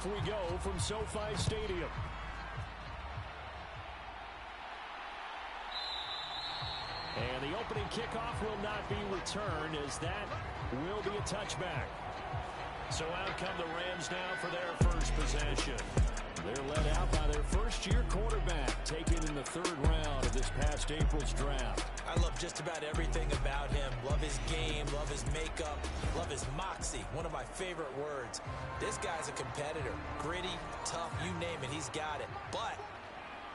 Off we go from SoFi Stadium. And the opening kickoff will not be returned, as that will be a touchback. So out come the Rams now for their first possession. They're led out by their first-year quarterback, taken in the 3rd round of this past April's draft. I love just about everything about him. Love his game, love his makeup, love his moxie, one of my favorite words. This guy's a competitor. Gritty, tough, you name it, he's got it. But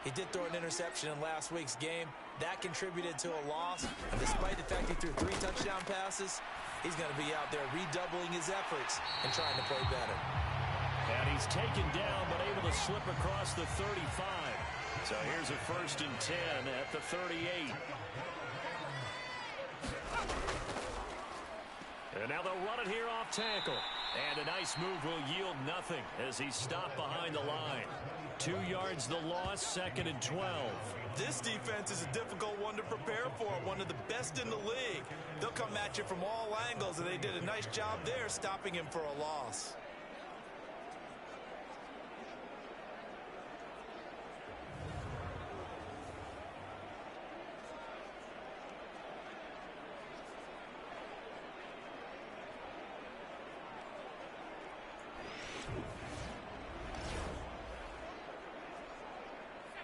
he did throw an interception in last week's game. That contributed to a loss. And despite the fact he threw 3 touchdown passes, he's going to be out there redoubling his efforts and trying to play better. And he's taken down, but able to slip across the 35. So here's a 1st and 10 at the 38. And now they'll run it here off tackle. And a nice move will yield nothing as he's stopped behind the line. 2 yards the loss, 2nd and 12. This defense is a difficult one to prepare for, one of the best in the league. They'll come at you from all angles, and they did a nice job there stopping him for a loss.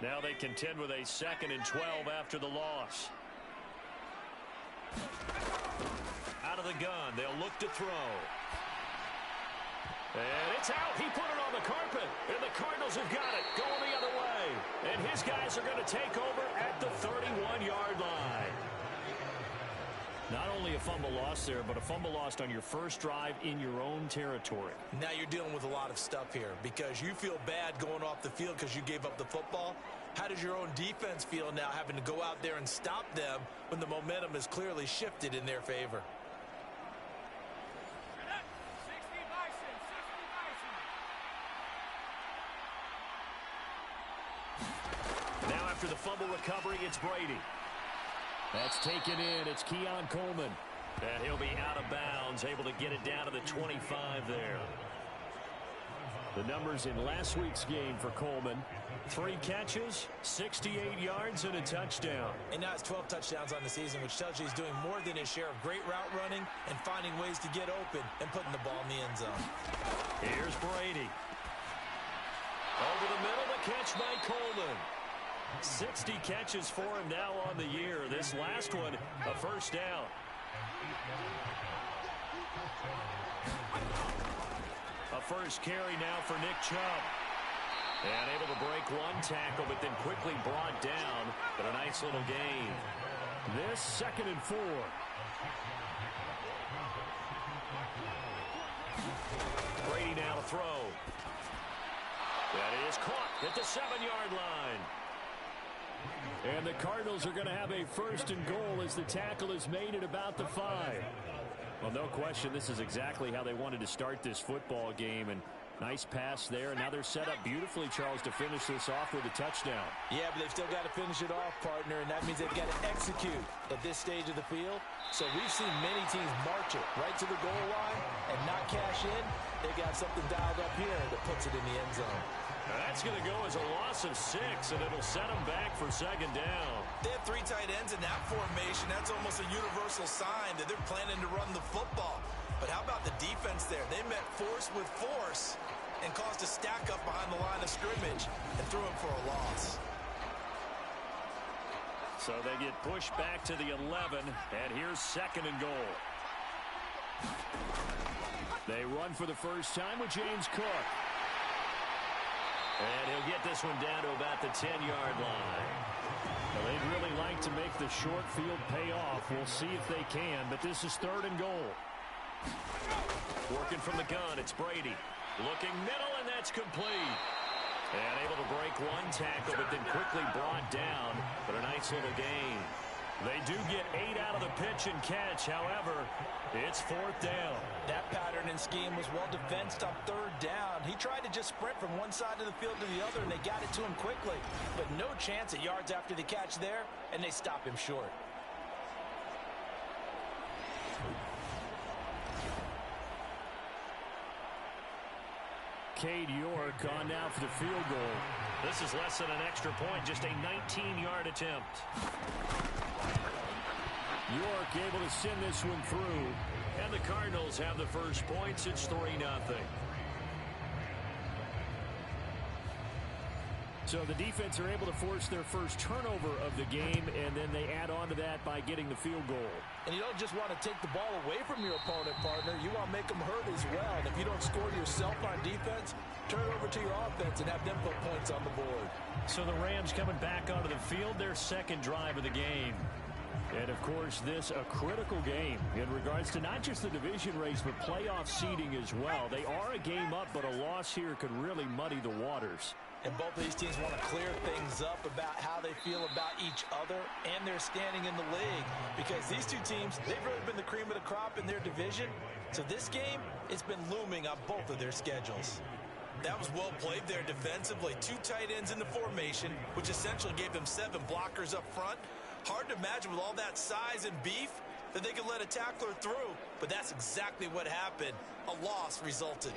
Now they contend with a 2nd and 12 after the loss. Out of the gun, they'll look to throw. And it's out. He put it on the carpet. And the Cardinals have got it, going the other way. And his guys are going to take over at the 31-yard line. Not only a fumble loss there, but a fumble lost on your first drive in your own territory. Now you're dealing with a lot of stuff here because you feel bad going off the field because you gave up the football. How does your own defense feel now having to go out there and stop them when the momentum is clearly shifted in their favor? Now after the fumble recovery, it's Brady. That's taken in. It's Keon Coleman. And he'll be out of bounds, able to get it down to the 25 there. The numbers in last week's game for Coleman: 3 catches, 68 yards, and a touchdown. And now it's 12 touchdowns on the season, which tells you he's doing more than his share of great route running and finding ways to get open and putting the ball in the end zone. Here's Brady. Over the middle, the catch by Coleman. 60 catches for him now on the year. This last one, a first down. A first carry now for Nick Chubb. And able to break one tackle, but then quickly brought down. But a nice little gain. This 2nd and 4. Brady now to throw. That is caught at the 7-yard line. And the Cardinals are going to have a 1st and goal as the tackle is made at about the 5. Well, no question, this is exactly how they wanted to start this football game. And nice pass there. And now they're set up beautifully, Charles, to finish this off with a touchdown. Yeah, but they've still got to finish it off, partner. And that means they've got to execute at this stage of the field. So we've seen many teams march it right to the goal line and not cash in. They got something dialed up here that puts it in the end zone. Now that's going to go as a loss of 6, and it'll set them back for 2nd down. They have 3 tight ends in that formation. That's almost a universal sign that they're planning to run the football. But how about the defense there? They met force with force and caused a stack up behind the line of scrimmage and threw him for a loss. So they get pushed back to the 11, and here's 2nd and goal. They run for the first time with James Cook. And he'll get this one down to about the 10-yard line. Well, they'd really like to make the short field pay off. We'll see if they can, but this is 3rd and goal. Working from the gun, it's Brady. Looking middle, and that's complete. And able to break one tackle, but then quickly brought down. But a nice little gain. They do get 8 out of the pitch and catch. However, it's 4th down. That pattern and scheme was well defensed on 3rd down. He tried to just sprint from one side of the field to the other, and they got it to him quickly. But no chance at yards after the catch there, and they stop him short. Cade York on now for the field goal. This is less than an extra point, just a 19-yard attempt. York able to send this one through. And the Cardinals have the first points. It's 3-0. So the defense are able to force their first turnover of the game, and then they add on to that by getting the field goal. And you don't just want to take the ball away from your opponent, partner. You want to make them hurt as well. And if you don't score yourself on defense, turn it over to your offense and have them put points on the board. So the Rams coming back onto the field, their second drive of the game. And, of course, this a critical game in regards to not just the division race, but playoff seeding as well. They are a game up, but a loss here could really muddy the waters. And both of these teams want to clear things up about how they feel about each other and their standing in the league. Because these two teams, they've really been the cream of the crop in their division. So this game, it's been looming on both of their schedules. That was well played there defensively. Two tight ends in the formation, which essentially gave them 7 blockers up front. Hard to imagine with all that size and beef that they could let a tackler through. But that's exactly what happened. A loss resulted.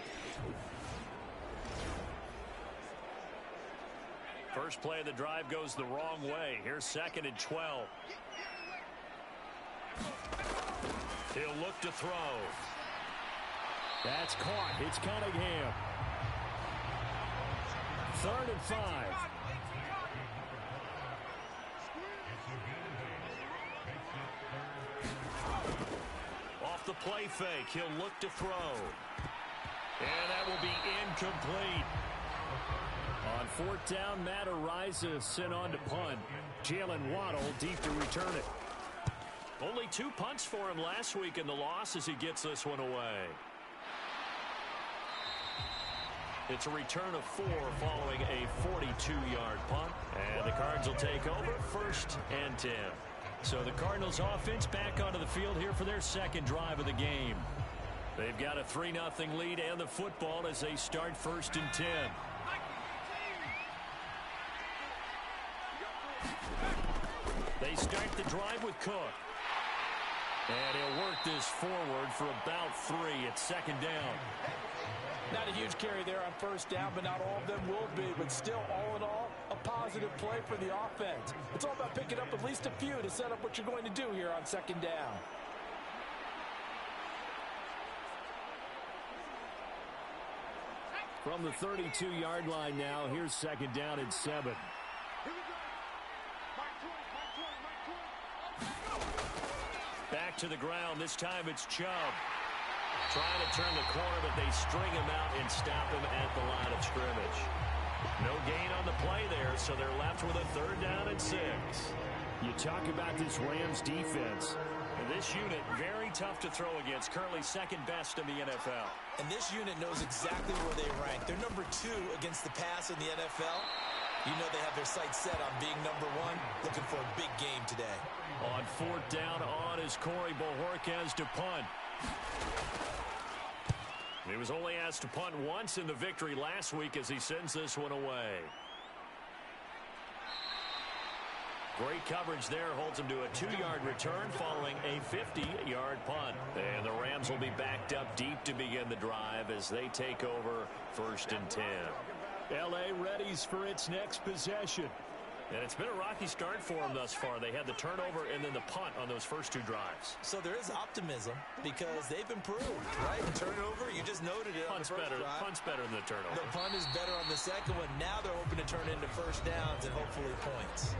First play of the drive goes the wrong way. Here's 2nd and 12. He'll look to throw. That's caught. It's Cunningham. 3rd and 5. Off the play fake. He'll look to throw. And that will be incomplete. On 4th down, Matt Ariza sent on to punt. Jalen Waddle deep to return it. Only 2 punts for him last week in the loss as he gets this one away. It's a return of 4 following a 42-yard punt. And the Cards will take over 1st and 10. So the Cardinals offense back onto the field here for their second drive of the game. They've got a 3-0 lead and the football as they start 1st and 10. They start the drive with Cook. And he'll work this forward for about 3 at 2nd down. Not a huge carry there on 1st down, but not all of them will be. But still, all in all, a positive play for the offense. It's all about picking up at least a few to set up what you're going to do here on 2nd down. From the 32-yard line now, here's 2nd down and 7. Back to the ground. This time it's Chubb. Trying to turn the corner, but they string him out and stop him at the line of scrimmage. No gain on the play there, so they're left with a 3rd down and 6. You talk about this Rams defense. And this unit, very tough to throw against. Currently 2nd best in the NFL. And this unit knows exactly where they rank. They're number 2 against the pass in the NFL. You know they have their sights set on being number 1, looking for a big game today. On 4th down on is Corey Bojorquez to punt. He was only asked to punt once in the victory last week as he sends this one away. Great coverage there, holds him to a 2-yard return following a 50-yard punt. And the Rams will be backed up deep to begin the drive as they take over 1st and 10. L.A. readies for its next possession. And it's been a rocky start for them thus far. They had the turnover and then the punt on those first 2 drives. So there is optimism because they've improved, right? The turnover, you just noted it on the first drive. Punt's better than the turnover. The punt is better on the second one. Now they're hoping to turn into 1st downs and hopefully points.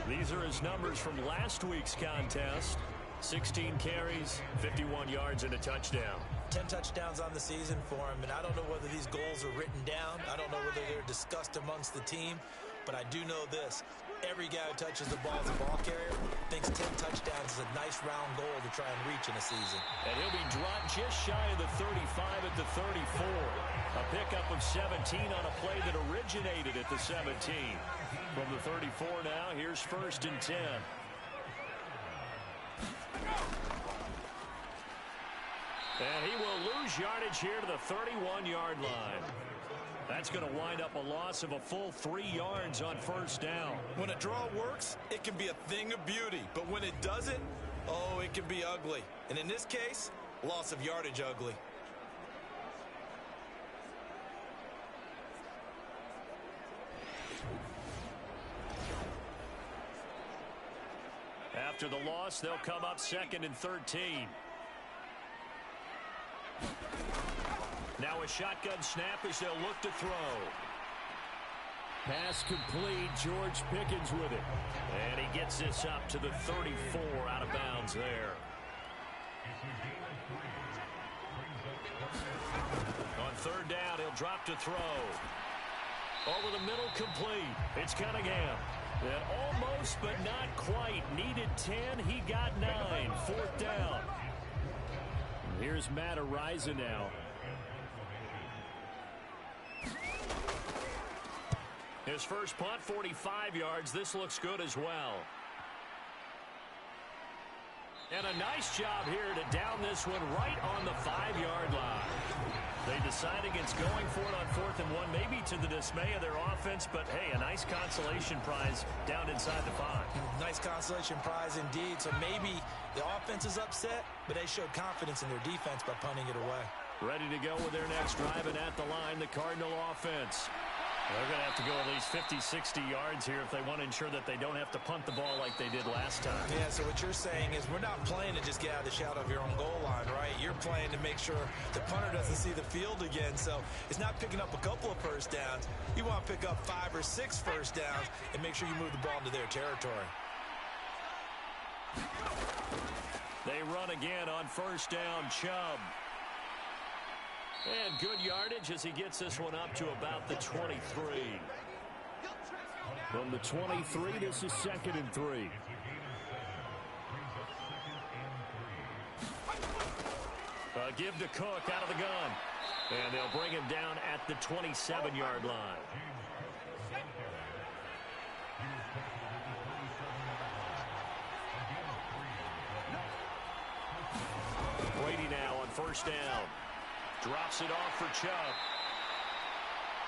These are his numbers from last week's contest. 16 carries, 51 yards, and a touchdown. 10 touchdowns on the season for him, and I don't know whether these goals are written down. I don't know whether they're discussed amongst the team, but I do know this. Every guy who touches the ball as a ball carrier thinks 10 touchdowns is a nice round goal to try and reach in a season. And he'll be dropped just shy of the 35 at the 34. A pickup of 17 on a play that originated at the 17. From the 34 now, here's 1st and 10. And he will lose yardage here to the 31-yard line. That's going to wind up a loss of a full 3 yards on 1st down. When a draw works, it can be a thing of beauty. But when it doesn't, oh, it can be ugly. And in this case, loss of yardage ugly. After the loss, they'll come up 2nd and 13. Now a shotgun snap as they'll look to throw. Pass complete. George Pickens with it. And he gets this up to the 34 out of bounds there. On 3rd down, he'll drop to throw. Over the middle, complete. It's Cunningham. And almost, but not quite. Needed 10. He got 9. 4th down. Here's Matt Ariza now. His first punt, 45 yards. This looks good as well. And a nice job here to down this one right on the 5-yard line. They decide against going for it on 4th and 1, maybe to the dismay of their offense, but hey, a nice consolation prize down inside the 5. Nice consolation prize indeed. So maybe the offense is upset, but they showed confidence in their defense by punting it away. Ready to go with their next drive, and at the line, the Cardinal offense. They're going to have to go at least 50, 60 yards here if they want to ensure that they don't have to punt the ball like they did last time. Yeah, so what you're saying is we're not playing to just get out of the shadow of your own goal line, right? You're playing to make sure the punter doesn't see the field again. So it's not picking up a couple of first downs. You want to pick up 5 or 6 first downs and make sure you move the ball into their territory. They run again on 1st down, Chubb. And good yardage as he gets this one up to about the 23. From the 23, this is 2nd and 3. Give to Cook out of the gun. And they'll bring him down at the 27-yard line. Brady now on 1st down. Drops it off for Chubb.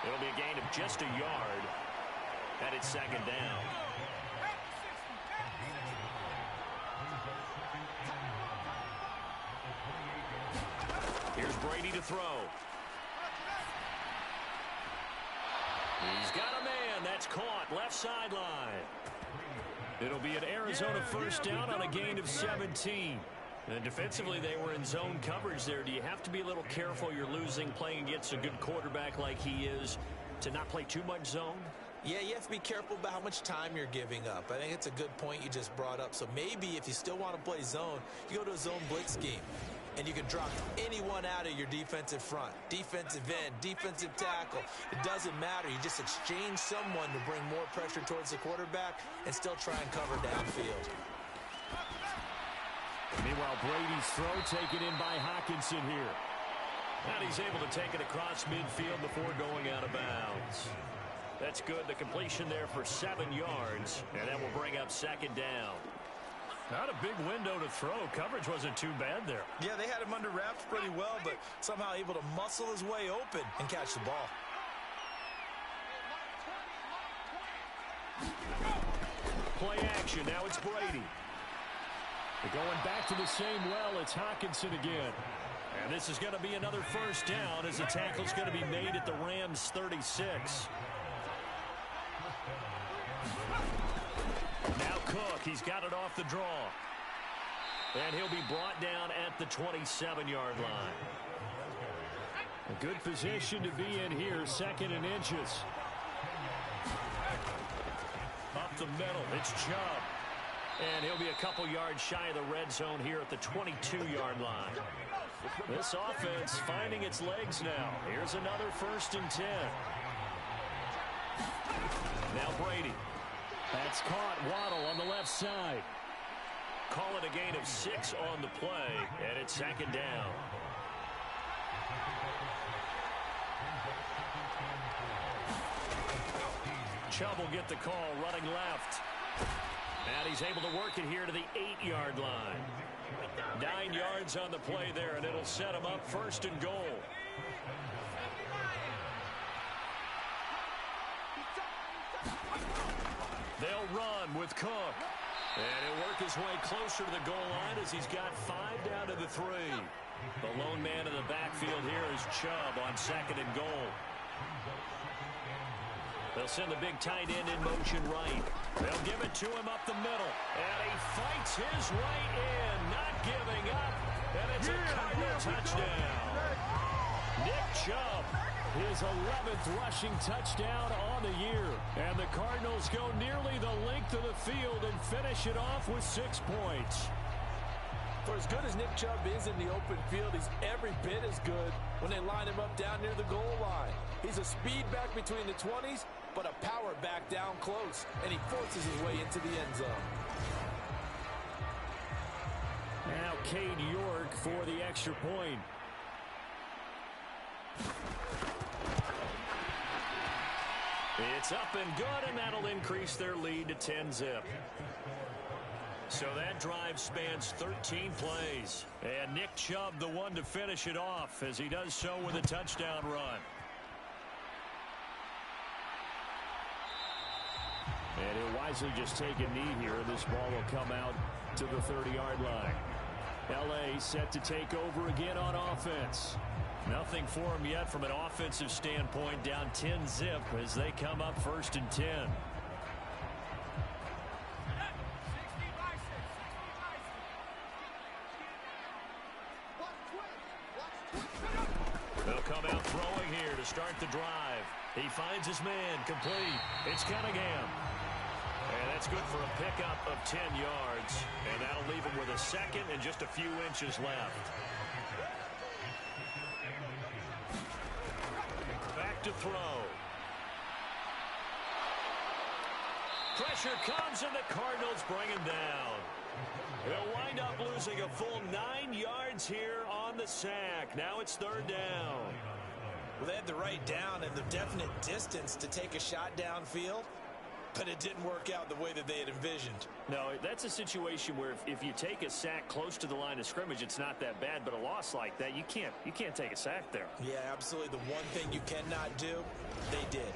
It'll be a gain of just a yard. And it's 2nd down. Here's Brady to throw. He's got a man. That's caught. Left sideline. It'll be an Arizona 1st down on a gain of 17. And defensively, they were in zone coverage there. Do you have to be a little careful? You're losing, playing against a good quarterback like he is, to not play too much zone? Yeah, you have to be careful about how much time you're giving up. I think it's a good point you just brought up. So maybe if you still want to play zone, you go to a zone blitz scheme. And you can drop anyone out of your defensive front. Defensive end, defensive tackle. It doesn't matter. You just exchange someone to bring more pressure towards the quarterback and still try and cover downfield. Meanwhile, Brady's throw taken in by Hockenson here. And he's able to take it across midfield before going out of bounds. That's good. The completion there for 7 yards. And that will bring up 2nd down. Not a big window to throw. Coverage wasn't too bad there. Yeah, they had him under wraps pretty well, but somehow able to muscle his way open and catch the ball. Play action. Now it's Brady. They're going back to the same well. It's Hockenson again. And this is going to be another 1st down as the tackle's going to be made at the Rams' 36. Now Cook, he's got it off the draw. And he'll be brought down at the 27-yard line. A good position to be in here, 2nd and inches. Up the middle, it's Chubb. And he'll be a couple yards shy of the red zone here at the 22-yard line. This offense finding its legs now. Here's another 1st and 10. Now Brady. That's caught. Waddle on the left side. Call it a gain of 6 on the play, and it's 2nd down. Chubb will get the call, running left. And he's able to work it here to the 8-yard line. 9 yards on the play there, and it'll set him up 1st and goal. They'll run with Cook. And he'll work his way closer to the goal line as he's got 5 down to the 3. The lone man in the backfield here is Chubb on 2nd and goal. They'll send the big tight end in motion right. They'll give it to him up the middle. And he fights his way in, not giving up. And it's a Cardinal touchdown. Nick Chubb, his 11th rushing touchdown on the year. And the Cardinals go nearly the length of the field and finish it off with 6 points. For as good as Nick Chubb is in the open field, he's every bit as good when they line him up down near the goal line. He's a speed back between the 20s, but a power back down close, and he forces his way into the end zone. Now Cade York for the extra point. It's up and good, and that'll increase their lead to 10-zip. So that drive spans 13 plays. And Nick Chubb, the one to finish it off, as he does so with a touchdown run. And he'll wisely just take a knee here. This ball will come out to the 30-yard line. L.A. set to take over again on offense. Nothing for him yet from an offensive standpoint, down 10-zip as they come up 1st and 10. They'll come out throwing here to start the drive. He finds his man, complete. It's Cunningham. And that's good for a pickup of 10 yards. And that'll leave him with a second and just a few inches left. Back to throw. Pressure comes and the Cardinals bring him down. They'll wind up losing a full 9 yards here on the sack. Now it's 3rd down. Well, they had the right down and the definite distance to take a shot downfield, but it didn't work out the way that they had envisioned. No, that's a situation where if you take a sack close to the line of scrimmage, it's not that bad, but a loss like that, you can't take a sack there. Yeah, absolutely. The one thing you cannot do, they did.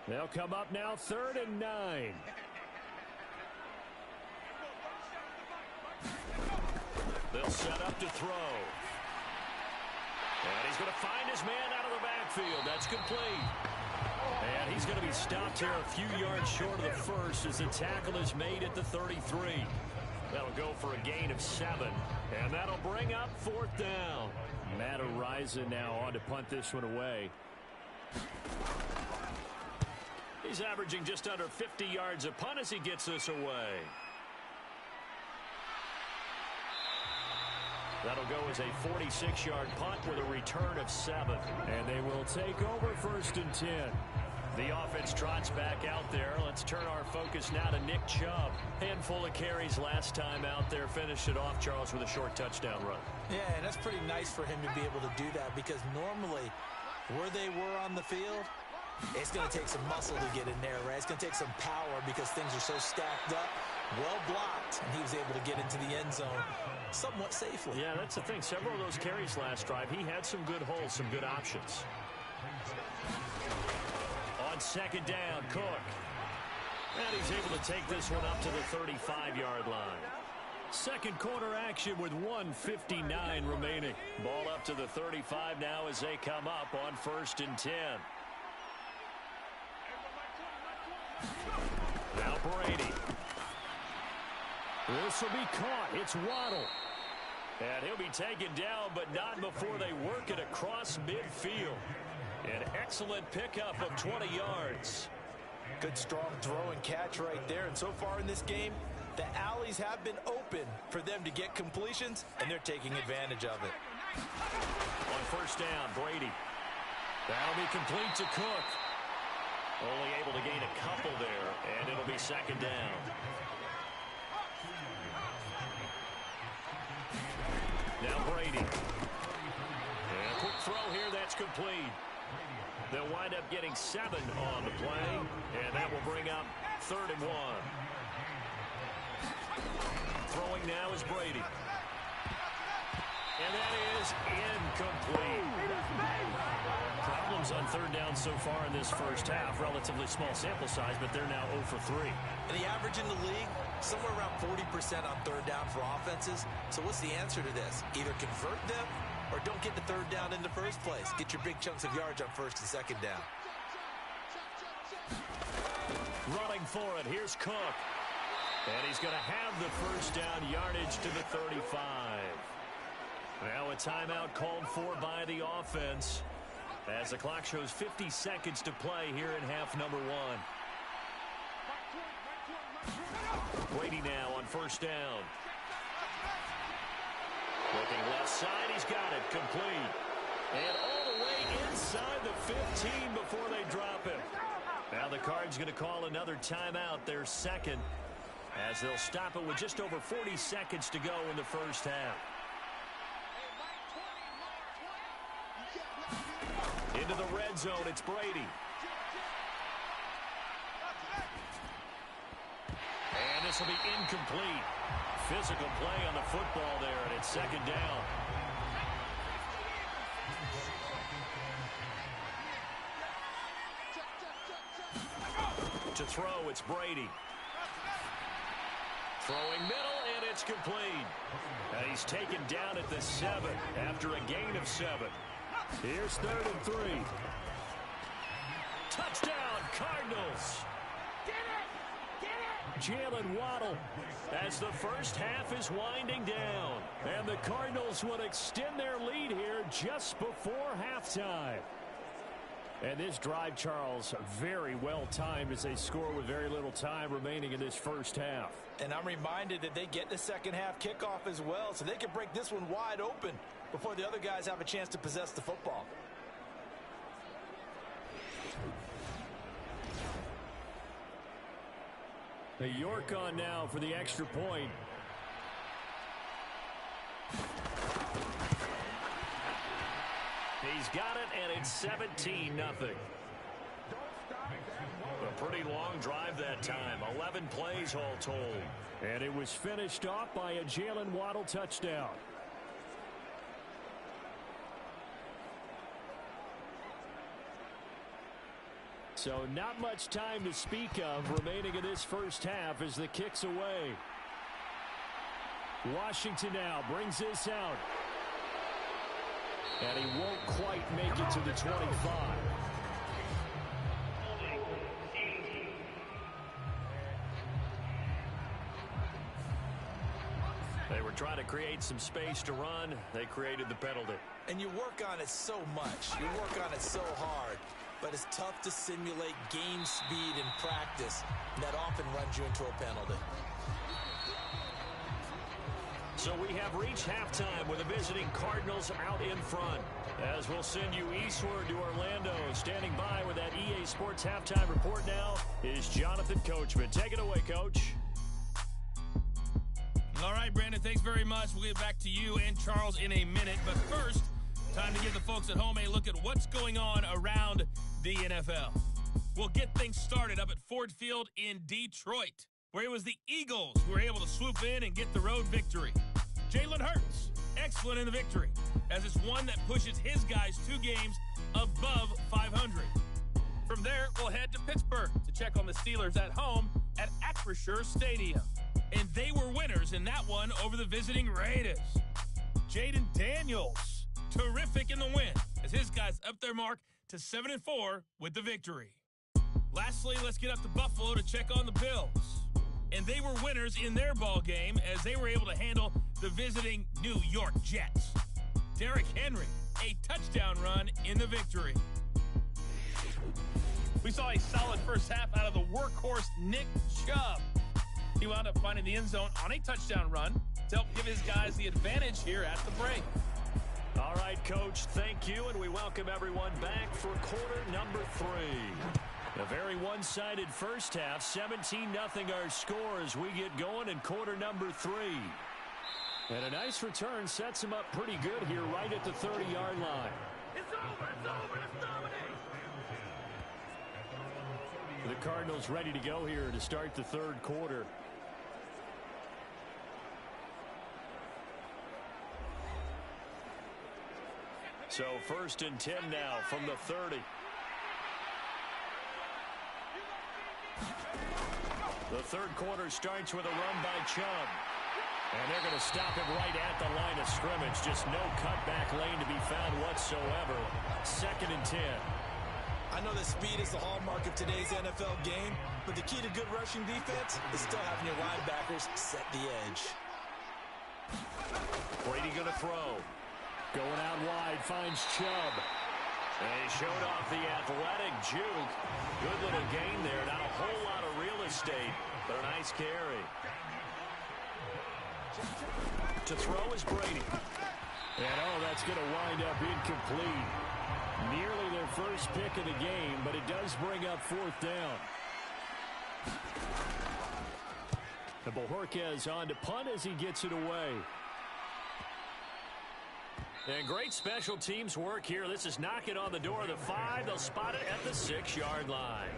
They'll come up now 3rd and 9. They'll set up to throw. And he's going to find his man out of the backfield. That's complete. And he's going to be stopped here a few yards short of the first as the tackle is made at the 33. That'll go for a gain of 7. And that'll bring up 4th down. Matt Araiza now on to punt this one away. He's averaging just under 50 yards a punt as he gets this away. That'll go as a 46-yard punt with a return of 7. And they will take over 1st and 10. The offense trots back out there. Let's turn our focus now to Nick Chubb. Handful of carries last time out there. Finished it off, Charles, with a short touchdown run. Yeah, and that's pretty nice for him to be able to do that because normally where they were on the field, it's going to take some muscle to get in there, right? It's going to take some power because things are so stacked up, well blocked, and he was able to get into the end zone somewhat safely. Yeah, that's the thing. Several of those carries last drive, he had some good holes, some good options. On 2nd down, Cook. And he's able to take this one up to the 35-yard line. Second quarter action with 1:59 remaining. Ball up to the 35 now as they come up on 1st and 10. Now Brady. This will be caught. It's Waddle. And he'll be taken down, but not before they work it across midfield. An excellent pickup of 20 yards. Good strong throw and catch right there. And so far in this game, the alleys have been open for them to get completions, and they're taking advantage of it. On 1st down, Brady. That'll be complete to Cook. Only able to gain a couple there, and it'll be 2nd down. Now Brady. And a quick throw here, that's complete. They'll wind up getting 7 on the play, and that will bring up 3rd and 1. Throwing now is Brady. And that is incomplete. Problem times on third down so far in this first half. Relatively small sample size, but they're now 0 for 3. And the average in the league, somewhere around 40% on third down for offenses. So what's the answer to this? Either convert them or don't get the third down in the first place. Get your big chunks of yards on first and second down. Running for it, here's Cook. And he's going to have the first down yardage to the 35. Now a timeout called for by the offense as the clock shows 50 seconds to play here in half number 1. Brady now on first down. Looking left side, he's got it, complete. And all the way inside the 15 before they drop him. Now the Cards going to call another timeout, their second, as they'll stop it with just over 40 seconds to go in the first half. Into the red zone, it's Brady. And this will be incomplete. Physical play on the football there, and it's second down. To throw, it's Brady. Throwing middle, and it's complete. And he's taken down at the 7 after a gain of 7. Here's 3rd and 3. Touchdown, Cardinals. Jalen Waddle as the first half is winding down. And the Cardinals will extend their lead here just before halftime. And this drive, Charles, very well timed as they score with very little time remaining in this first half. And I'm reminded that they get the second half kickoff as well, so they can break this one wide open before the other guys have a chance to possess the football. The York on now for the extra point. He's got it, and it's 17-0. A pretty long drive that time. 11 plays all told. And it was finished off by a Jalen Waddle touchdown. So not much time to speak of remaining in this first half as the kick's away. Washington now brings this out. And he won't quite make it to the 25. They were trying to create some space to run. They created the penalty. And you work on it so much. You work on it so hard. But it's tough to simulate game speed in practice. And that often runs you into a penalty. So we have reached halftime with the visiting Cardinals out in front. As we'll send you eastward to Orlando. Standing by with that EA Sports halftime report now is Jonathan Coachman. Take it away, Coach. All right, Brandon, thanks very much. We'll get back to you and Charles in a minute. But first, time to give the folks at home a look at what's going on around the NFL. We'll get things started up at Ford Field in Detroit, where it was the Eagles who were able to swoop in and get the road victory. Jalen Hurts, excellent in the victory, as it's one that pushes his guys 2 games above 500. From there, we'll head to Pittsburgh to check on the Steelers at home at Acrisure Stadium. And they were winners in that one over the visiting Raiders. Jaden Daniels, terrific in the win, as his guys up their mark to 7-4 with the victory. Lastly, let's get up to Buffalo to check on the Bills. And they were winners in their ball game as they were able to handle the visiting New York Jets. Derrick Henry, a touchdown run in the victory. We saw a solid first half out of the workhorse Nick Chubb. He wound up finding the end zone on a touchdown run to help give his guys the advantage here at the break. All right, Coach, thank you, and we welcome everyone back for quarter number 3. A very one-sided first half, 17-0 our score as we get going in quarter number 3. And a nice return sets him up pretty good here right at the 30-yard line. It's over, let's dominate. The Cardinals ready to go here to start the third quarter. So 1st and 10 now from the 30. The third quarter starts with a run by Chubb. And they're going to stop him right at the line of scrimmage. Just no cutback lane to be found whatsoever. 2nd and 10. I know that speed is the hallmark of today's NFL game, but the key to good rushing defense is still having your linebackers set the edge. Brady going to throw. Going out wide, finds Chubb. And he showed off the athletic juke. Good little gain there. Not a whole lot of real estate, but a nice carry. To throw is Brady. And, that's going to wind up incomplete. Nearly their first pick of the game, but it does bring up 4th down. And Bojorquez on to punt as he gets it away. And great special teams work here. This is knocking on the door of the 5. They'll spot it at the 6-yard line.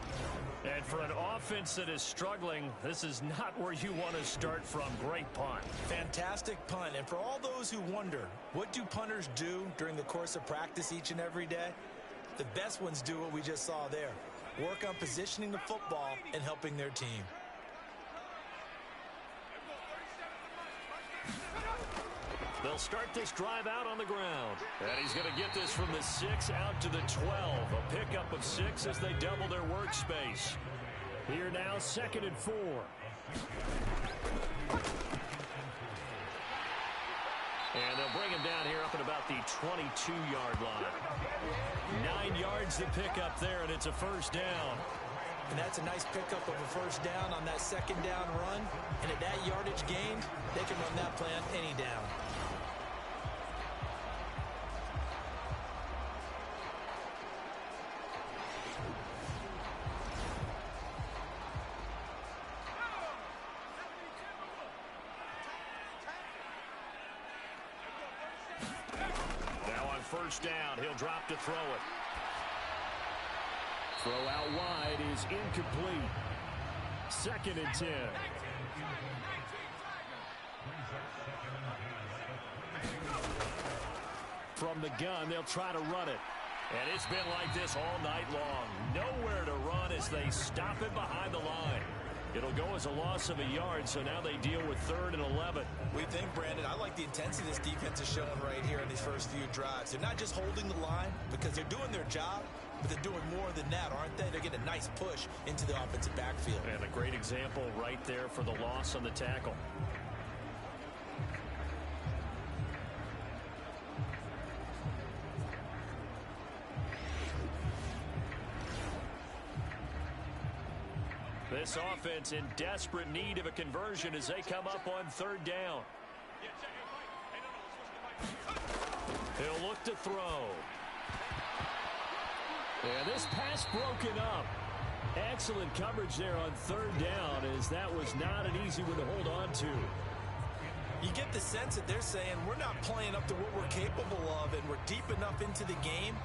And for an offense that is struggling, this is not where you want to start from. Great punt. Fantastic punt. And for all those who wonder, what do punters do during the course of practice each and every day? The best ones do what we just saw there. Work on positioning the football and helping their team. They'll start this drive out on the ground. And he's going to get this from the 6 out to the 12. A pickup of 6 as they double their workspace. Here now, 2nd and 4. And they'll bring him down here up at about the 22-yard line. 9 yards to pick up there, and it's a 1st down. And that's a nice pickup of a 1st down on that 2nd down run. And at that yardage gain, they can run that plan any down. Now on 1st down, he'll drop to throw it. Throw out wide is incomplete. 2nd and 10. From the gun, they'll try to run it. And it's been like this all night long. Nowhere to run as they stop it behind the line. It'll go as a loss of a yard, so now they deal with 3rd and 11. We think, Brandon, I like the intensity this defense is showing right here in these first few drives. They're not just holding the line because they're doing their job, but they're doing more than that, aren't they? They're getting a nice push into the offensive backfield. And a great example right there for the loss on the tackle. This offense in desperate need of a conversion as they come up on 3rd down. He'll look to throw. And this pass broken up. Excellent coverage there on 3rd down, as that was not an easy one to hold on to. You get the sense that they're saying we're not playing up to what we're capable of, and we're deep enough into the game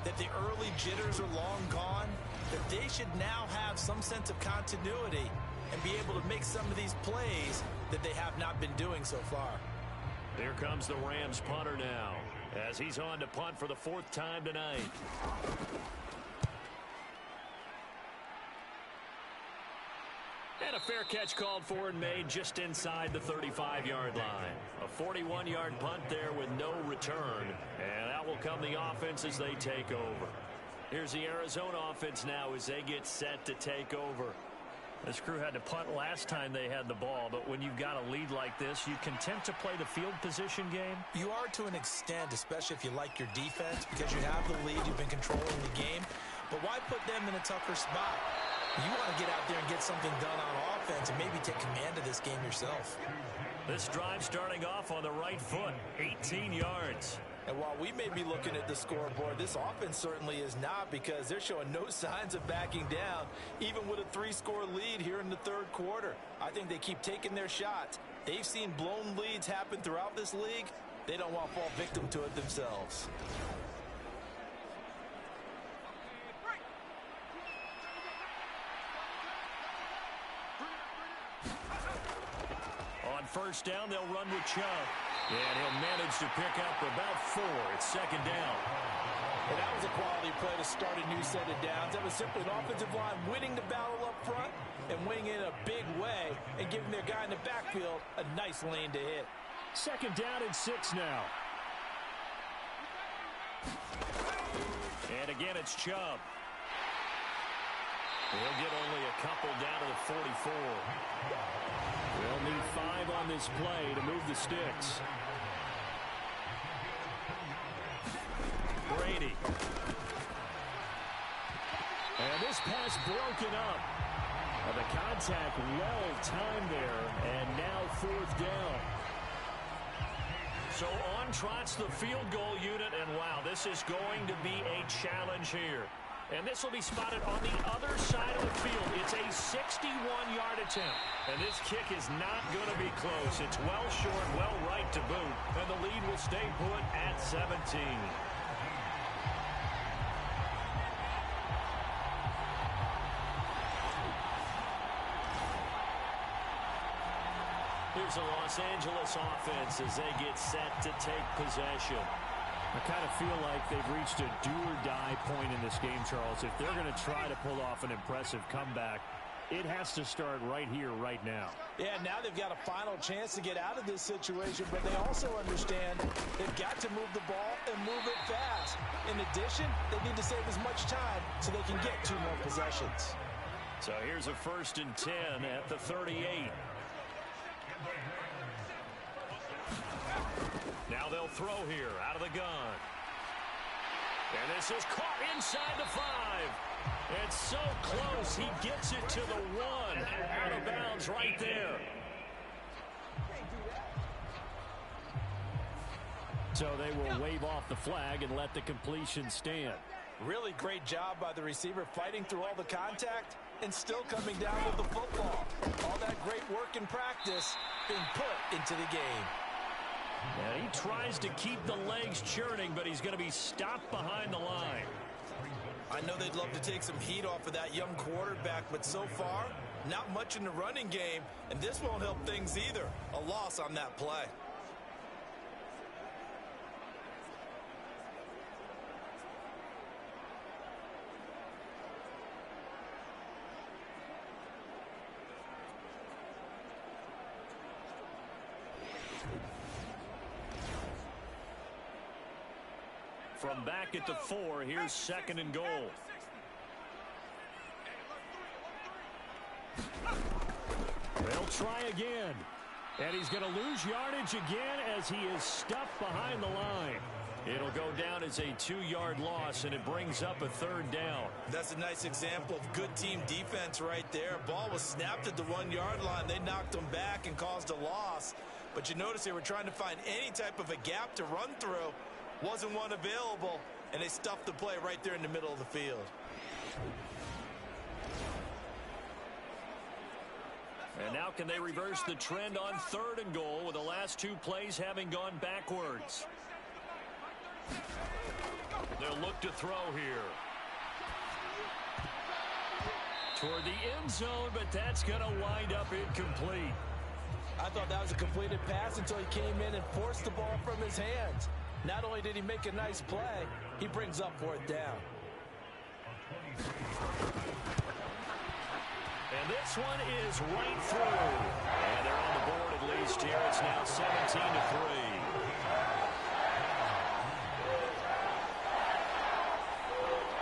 that the early jitters are long gone, that they should now have some sense of continuity and be able to make some of these plays that they have not been doing so far. Here comes the Rams punter now, as he's on to punt for the 4th time tonight. And a fair catch called for and made just inside the 35-yard line. A 41-yard punt there with no return. And out will come the offense as they take over. Here's the Arizona offense now as they get set to take over. This crew had to punt last time they had the ball, but when you've got a lead like this, you content to play the field position game? You are to an extent, especially if you like your defense, because you have the lead, you've been controlling the game. But why put them in a tougher spot? You want to get out there and get something done on offense and maybe take command of this game yourself. This drive starting off on the right foot, 18 yards. And while we may be looking at the scoreboard, this offense certainly is not, because they're showing no signs of backing down, even with a 3-score lead here in the 3rd quarter. I think they keep taking their shots. They've seen blown leads happen throughout this league. They don't want to fall victim to it themselves. On 1st down, they'll run with Chubb. And he'll manage to pick up about 4. It's second down. Well, that was a quality play to start a new set of downs. That was simply an offensive line winning the battle up front and winning it in a big way and giving their guy in the backfield a nice lane to hit. Second down and 6 now. And again, it's Chubb. He'll get only a couple down to the 44. They'll need 5 on this play to move the sticks. Brady. And this pass broken up. The contact well timed there, and now 4th down. So on trots the field goal unit, and wow, this is going to be a challenge here. And this will be spotted on the other side of the field. It's a 61-yard attempt. And this kick is not going to be close. It's well short, well right to boot. And the lead will stay put at 17. Here's the Los Angeles offense as they get set to take possession. I kind of feel like they've reached a do-or-die point in this game, Charles. If they're going to try to pull off an impressive comeback, it has to start right here, right now. Yeah, now they've got a final chance to get out of this situation, but they also understand they've got to move the ball and move it fast. In addition, they need to save as much time so they can get 2 more possessions. So here's a 1st and 10 at the 38. Now they'll throw here out of the gun. And this is caught inside the 5. It's so close. He gets it to the 1. Out of bounds right there. So they will wave off the flag and let the completion stand. Really great job by the receiver fighting through all the contact and still coming down with the football. All that great work in practice being put into the game. And he tries to keep the legs churning, but he's going to be stopped behind the line. I know they'd love to take some heat off of that young quarterback, but so far, not much in the running game, and this won't help things either. A loss on that play. From back at the 4, here's 2nd and goal. They'll try again. And he's going to lose yardage again as he is stuffed behind the line. It'll go down as a 2-yard loss, and it brings up a 3rd down. That's a nice example of good team defense right there. Ball was snapped at the 1-yard line. They knocked him back and caused a loss. But you notice they were trying to find any type of a gap to run through. Wasn't one available, and they stuffed the play right there in the middle of the field. And now can they reverse the trend on 3rd and goal with the last 2 plays having gone backwards? They'll look to throw here. Toward the end zone, but that's going to wind up incomplete. I thought that was a completed pass until he came in and forced the ball from his hands. Not only did he make a nice play, he brings up 4th down. And this one is right through. And they're on the board at least here. It's now 17-3.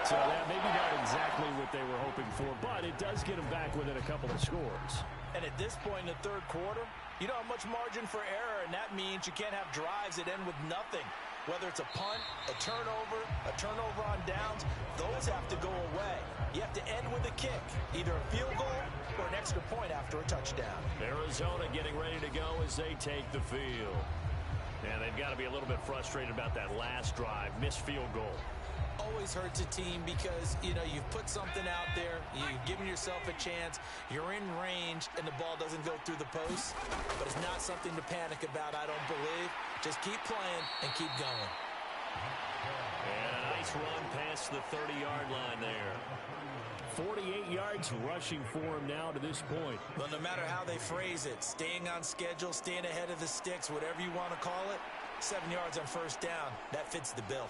So that maybe not exactly what they were hoping for, but it does get them back within a couple of scores. And at this point in the 3rd quarter, you don't have much margin for error, and that means you can't have drives that end with nothing. Whether it's a punt, a turnover on downs, those have to go away. You have to end with a kick, either a field goal or an extra point after a touchdown. Arizona getting ready to go as they take the field. And they've got to be a little bit frustrated about that last drive, missed field goal. Always hurts a team because, you know, you've put something out there, you've given yourself a chance, you're in range, and the ball doesn't go through the post. But it's not something to panic about, I don't believe. Just keep playing and keep going. And a nice run past the 30-yard line there. 48 yards rushing for him now to this point. Well, no matter how they phrase it, staying on schedule, staying ahead of the sticks, whatever you want to call it, 7 yards on first down, that fits the bill.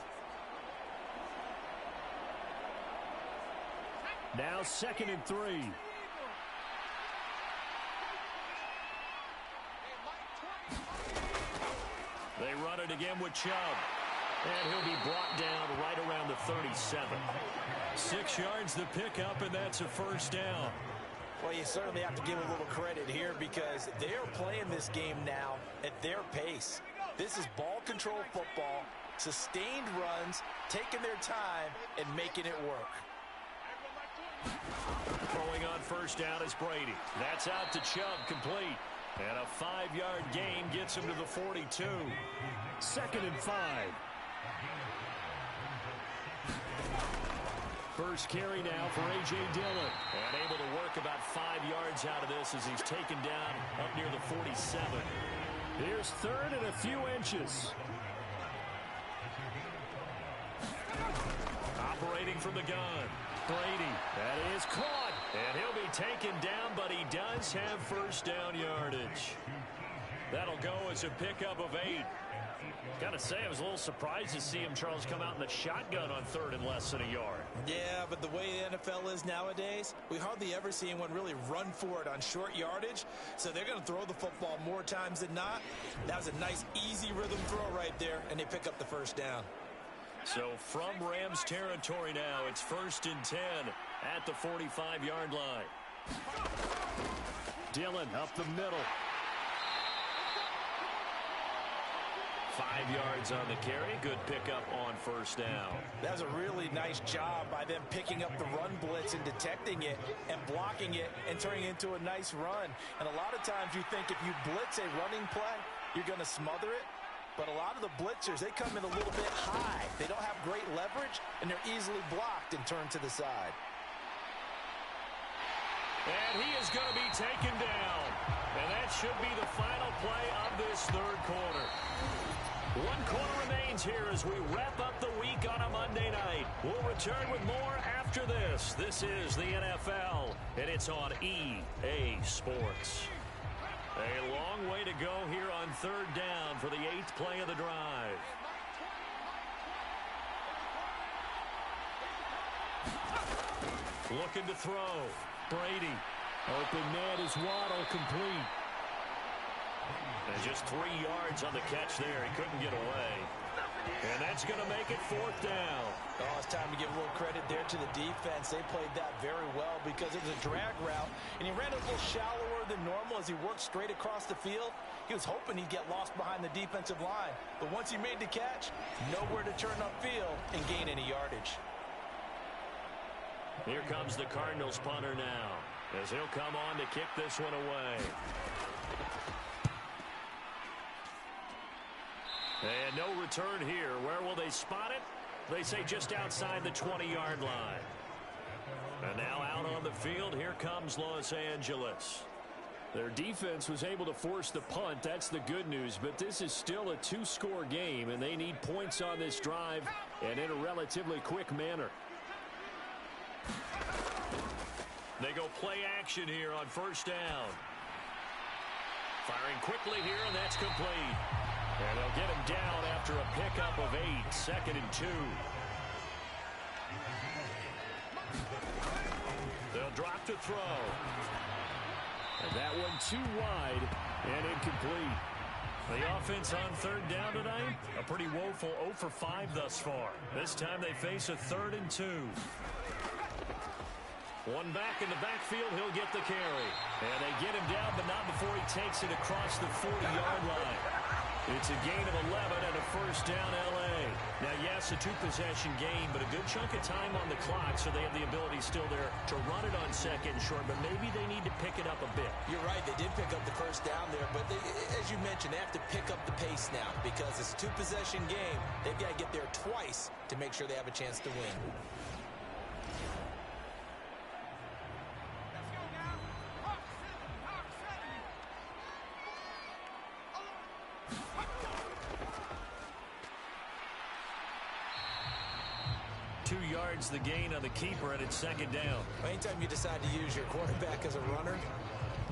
Now 2nd and 3. They run it again with Chubb. And he'll be brought down right around the 37. 6 yards the pickup, and that's a first down. Well, you certainly have to give a little credit here because they're playing this game now at their pace. This is ball control football, sustained runs, taking their time, and making it work. Throwing on first down is Brady. That's out to Chubb, complete. And a 5-yard gain gets him to the 42. 2nd and 5. First carry now for A.J. Dillon. And able to work about 5 yards out of this as he's taken down up near the 47. Here's 3rd and a few inches. Operating from the gun. Brady. That is caught. And he'll be taken down, but he does have first down yardage. That'll go as a pickup of 8. Gotta say, I was a little surprised to see him, Charles, come out in the shotgun on 3rd and less than a yard. Yeah, but the way the NFL is nowadays, we hardly ever see anyone really run for it on short yardage. So they're going to throw the football more times than not. That was a nice, easy rhythm throw right there, and they pick up the first down. So from Rams territory now, it's 1st and 10 at the 45-yard line. Dillon up the middle. 5 yards on the carry. Good pickup on first down. That was a really nice job by them picking up the run blitz and detecting it and blocking it and turning it into a nice run. And a lot of times you think if you blitz a running play, you're going to smother it. But a lot of the blitzers, they come in a little bit high. They don't have great leverage, and they're easily blocked and turned to the side. And he is going to be taken down. And that should be the final play of this 3rd quarter. 1 quarter remains here as we wrap up the week on a Monday night. We'll return with more after this. This is the NFL, and it's on EA Sports. A long way to go here on 3rd down for the 8th play of the drive. Looking to throw. Brady. Open man is Waddle, complete. And just 3 yards on the catch there. He couldn't get away. And that's going to make it 4th down. Oh, it's time to give a little credit there to the defense. They played that very well because it was a drag route, and he ran a little shallower than normal as he worked straight across the field. He was hoping he'd get lost behind the defensive line. But once he made the catch, nowhere to turn upfield and gain any yardage. Here comes the Cardinals punter now, as he'll come on to kick this one away. And no return here. Where will they spot it? They say just outside the 20-yard line. And now out on the field, here comes Los Angeles. Their defense was able to force the punt. That's the good news. But this is still a 2-score game, and they need points on this drive and in a relatively quick manner. They go play action here on first down. Firing quickly here, and that's complete. And they'll get him down after a pickup of 8, 2nd and 2. They'll drop to throw. And that one too wide and incomplete. The offense on 3rd down tonight, a pretty woeful 0 for 5 thus far. This time they face a 3rd and 2. One back in the backfield, he'll get the carry. And they get him down, but not before he takes it across the 40-yard line. It's a gain of 11 and a first down L.A. Now, yes, a 2-possession game, but a good chunk of time on the clock, so they have the ability still there to run it on 2nd and short, but maybe they need to pick it up a bit. You're right, they did pick up the first down there, but as you mentioned, they have to pick up the pace now because it's a 2-possession game. They've got to get there twice to make sure they have a chance to win. yards the gain on the keeper, and it's second down. Anytime you decide to use your quarterback as a runner,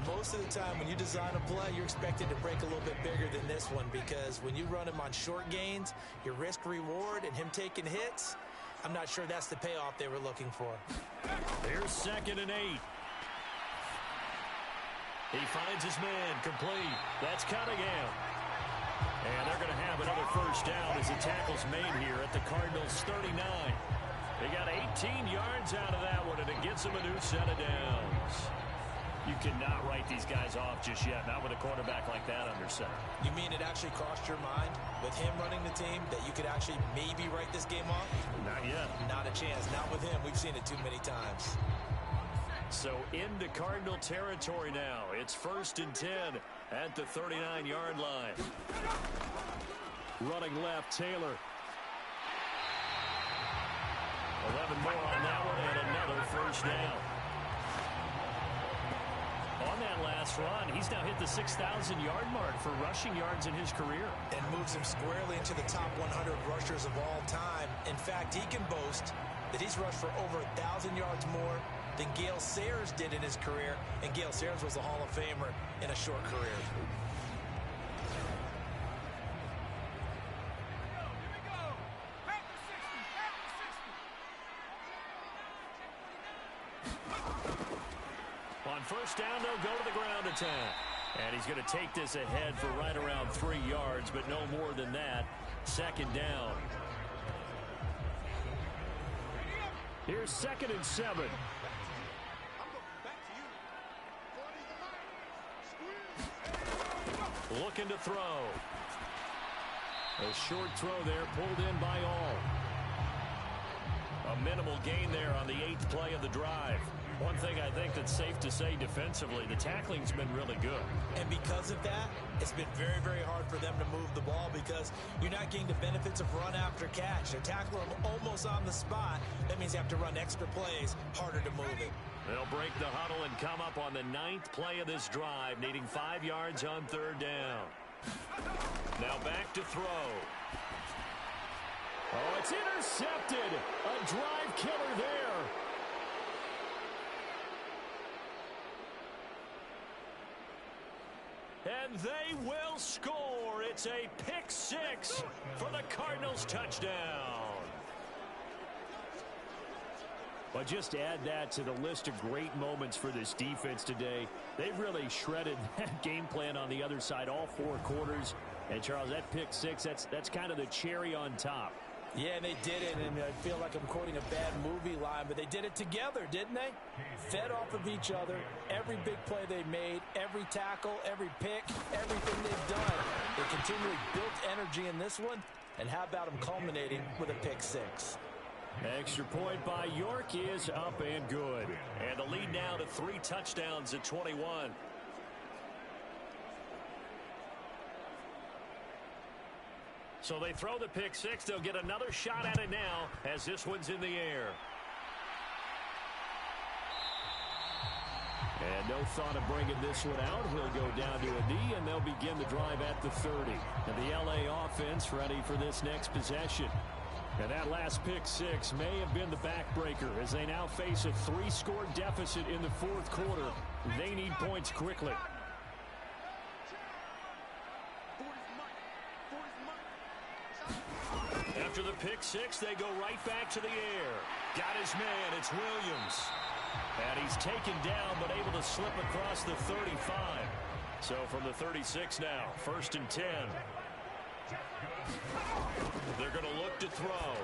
most of the time when you design a play, you're expected to break a little bit bigger than this one, because when you run him on short gains, your risk-reward and him taking hits, I'm not sure that's the payoff they were looking for. Here's 2nd and 8. He finds his man, complete. That's Cunningham. And they're going to have another first down as the tackle's made here at the Cardinals' 39. They got 18 yards out of that one, and it gets them a new set of downs. You cannot write these guys off just yet, not with a quarterback like that under center. You mean it actually crossed your mind with him running the team that you could actually maybe write this game off? Not yet. Not a chance. Not with him. We've seen it too many times. So into Cardinal territory now. It's 1st and 10 at the 39-yard line. Running left, Taylor. 11 more on that one, and another first down. On that last run, he's now hit the 6,000-yard mark for rushing yards in his career. And moves him squarely into the top 100 rushers of all time. In fact, he can boast that he's rushed for over 1,000 yards more than Gale Sayers did in his career. And Gale Sayers was a Hall of Famer in a short career. On first down, they'll go to the ground attack. And he's going to take this ahead for right around 3 yards, but no more than that. 2nd down. Here's 2nd and 7. Looking to throw. A short throw there, pulled in by all. A minimal gain there on the 8th play of the drive. One thing I think that's safe to say defensively, the tackling's been really good. And because of that, it's been very, very hard for them to move the ball because you're not getting the benefits of run after catch. They tackle them almost on the spot. That means you have to run extra plays, harder to move it. They'll break the huddle and come up on the 9th play of this drive, needing 5 yards on 3rd down. Now back to throw. Oh, it's intercepted. A drive killer there. And they will score. It's a pick 6 for the Cardinals touchdown. But just add that to the list of great moments for this defense today. They've really shredded that game plan on the other side all 4 quarters. And, Charles, that pick 6, that's kind of the cherry on top. Yeah, and they did it, and I feel like I'm quoting a bad movie line, but they did it together, didn't they? Fed off of each other, every big play they made, every tackle, every pick, everything they've done. They continually built energy in this one, and how about them culminating with a pick 6? Extra point by York is up and good. And the lead now to 3 touchdowns at 21. So they throw the pick 6. They'll get another shot at it now as this one's in the air. And no thought of bringing this one out. He'll go down to a knee, and they'll begin the drive at the 30. And the L.A. offense ready for this next possession. And that last pick 6 may have been the backbreaker as they now face a 3-score deficit in the 4th quarter. They need points quickly. After the pick 6, they go right back to the air. Got his man. It's Williams. And he's taken down but able to slip across the 35. So from the 36 now, 1st and 10. They're going to look to throw.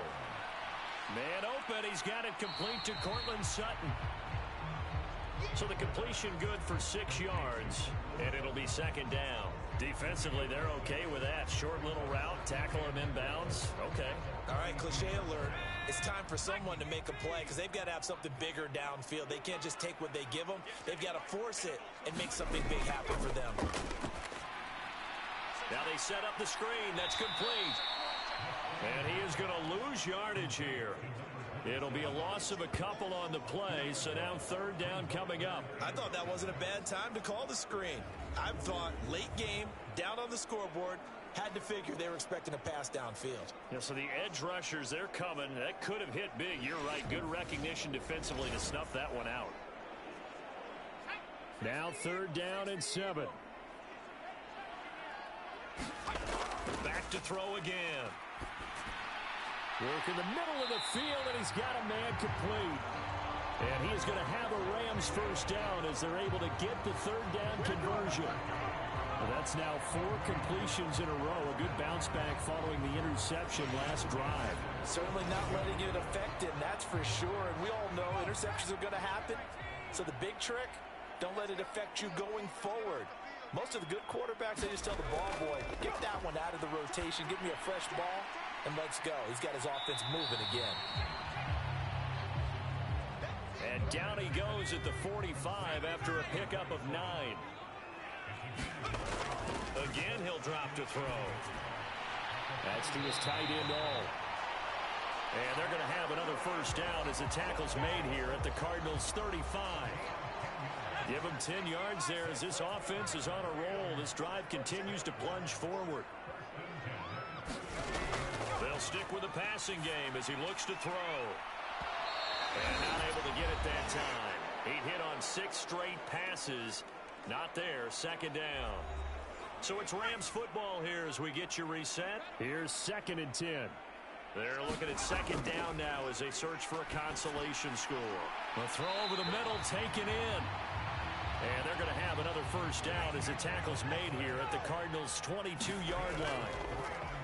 Man open. He's got it complete to Cortland Sutton. So the completion good for 6 yards, and it'll be 2nd down. Defensively, they're okay with that. Short little route, tackle him inbounds. Okay. All right, cliche alert. It's time for someone to make a play because they've got to have something bigger downfield. They can't just take what they give them. They've got to force it and make something big happen for them. Now they set up the screen. That's complete. And he is going to lose yardage here. It'll be a loss of a couple on the play, so now 3rd down coming up. I thought that wasn't a bad time to call the screen. I thought late game, down on the scoreboard, Had to figure they were expecting a pass downfield. Yeah, so the edge rushers, they're coming. That could have hit big. You're right. Good recognition defensively to snuff that one out. Now 3rd down and 7. Back to throw again. Work in the middle of the field, and he's got a man complete. And he is going to have a Rams first down as they're able to get the 3rd down conversion. Well, that's now 4 completions in a row. A good bounce back following the interception last drive. Certainly not letting it affect him, that's for sure. And we all know interceptions are going to happen. So the big trick, don't let it affect you going forward. Most of the good quarterbacks, they just tell the ball boy, get that one out of the rotation, give me a fresh ball, and let's go. He's got his offense moving again. And down he goes at the 45 after a pickup of 9. Again, he'll drop to throw. That's to his tight end all. And they're going to have another first down as the tackle's made here at the Cardinals' 35. Give them 10 yards there as this offense is on a roll. This drive continues to plunge forward. They'll stick with the passing game as he looks to throw. And not able to get it that time. He hit on 6 straight passes. Not there. 2nd down. So it's Rams football here as we get you reset. Here's 2nd and 10. They're looking at 2nd down now as they search for a consolation score. A throw over the middle taken in. And they're going to have another first down as the tackle's made here at the Cardinals' 22-yard line.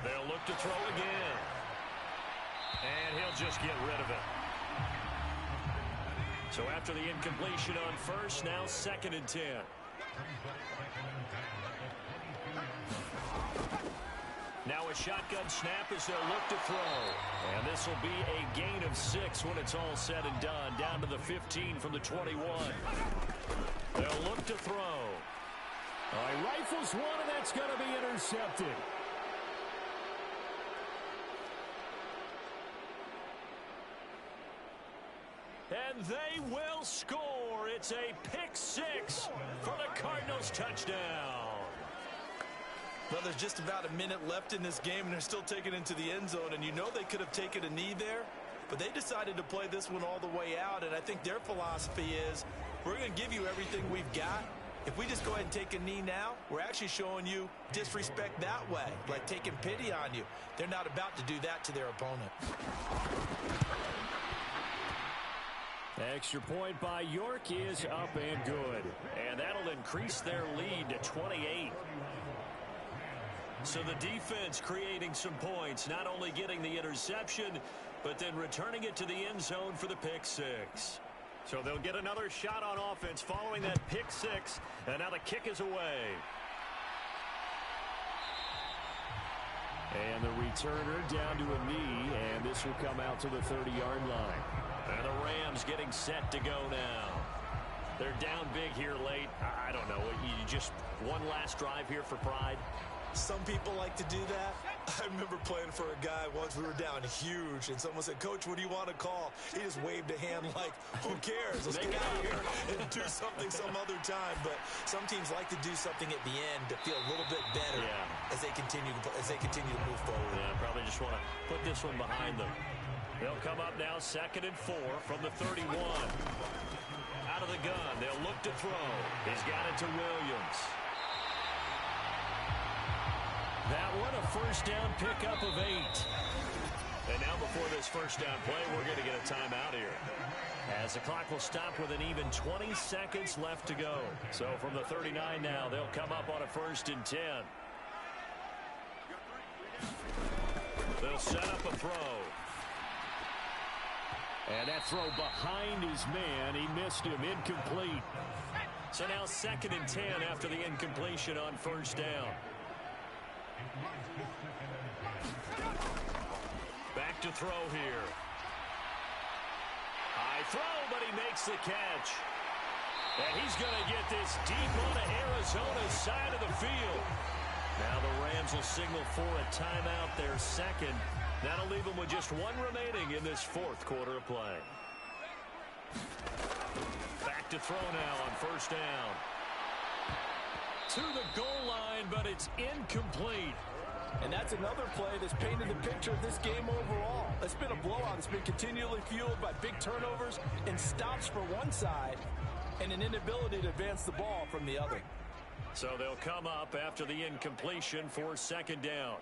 They'll look to throw again. And he'll just get rid of it. So after the incompletion on first, now 2nd and 10. Now a shotgun snap as they'll look to throw. And this will be a gain of 6 when it's all said and done. Down to the 15 from the 21. They'll look to throw. All right, rifles one, and that's going to be intercepted. And they will score. It's a pick 6 for the Cardinals touchdown. Well, there's just about a minute left in this game, and they're still taking it into the end zone. And you know they could have taken a knee there, but they decided to play this one all the way out. And I think their philosophy is, we're going to give you everything we've got. If we just go ahead and take a knee now, we're actually showing you disrespect that way, like taking pity on you. They're not about to do that to their opponent. Extra point by York is up and good. And that'll increase their lead to 28. So the defense creating some points, not only getting the interception, but then returning it to the end zone for the pick 6. So they'll get another shot on offense following that pick 6, and now the kick is away. And the returner down to a knee, and this will come out to the 30-yard line. And the Rams getting set to go now. They're down big here late. I don't know. You just one last drive here for pride. Some people like to do that. I remember playing for a guy once. We were down huge, and someone said, "Coach, what do you want to call?" He just waved a hand like, "Who cares? Let's get out of here and do something some other time." But some teams like to do something at the end to feel a little bit better as they continue to move forward. Yeah, probably just want to put this one behind them. They'll come up now 2nd and 4 from the 31. Out of the gun, they'll look to throw. He's got it to Williams. That one, a first down pickup of 8. And now before this first down play, we're going to get a timeout here, as the clock will stop with an even 20 seconds left to go. So from the 39 now, they'll come up on a 1st and 10. They'll set up a throw. And that throw behind his man. He missed him. Incomplete. So now 2nd and 10 after the incompletion on first down. Back to throw here. High throw, but he makes the catch. And he's going to get this deep onto Arizona's side of the field. Now the Rams will signal for a timeout, their 2nd. That'll leave them with just 1 remaining in this 4th quarter of play. Back to throw now on first down. To the goal line, but it's incomplete. And that's another play that's painted the picture of this game overall. It's been a blowout. It's been continually fueled by big turnovers and stops for one side and an inability to advance the ball from the other. So they'll come up after the incompletion for second down.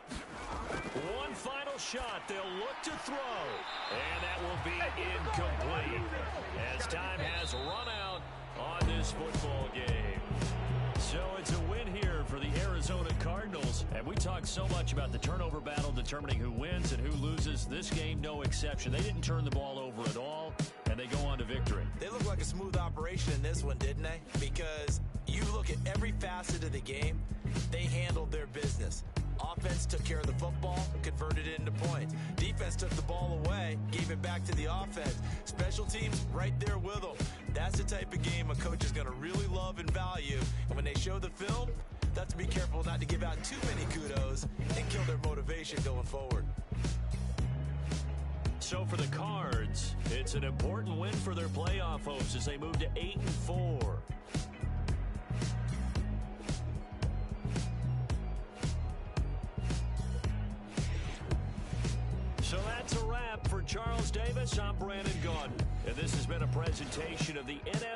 One final shot. They'll look to throw. And that will be incomplete as time has run out on this football game. So it's a win here for the Arizona Cardinals. And we talked so much about the turnover battle determining who wins and who loses. This game, no exception. They didn't turn the ball over at all, and they go on to victory. They look like a smooth operation in this one, didn't they? Because you look at every facet of the game, they handled their business. Offense took care of the football, converted it into points. Defense took the ball away, gave it back to the offense. Special teams right there with them. That's the type of game a coach is going to really love and value. And when they show the film, they have to be careful not to give out too many kudos and kill their motivation going forward. So for the Cards, it's an important win for their playoff hopes as they move to 8-4. So that's a wrap for Charles Davis. I'm Brandon Gaudin, and this has been a presentation of the NFL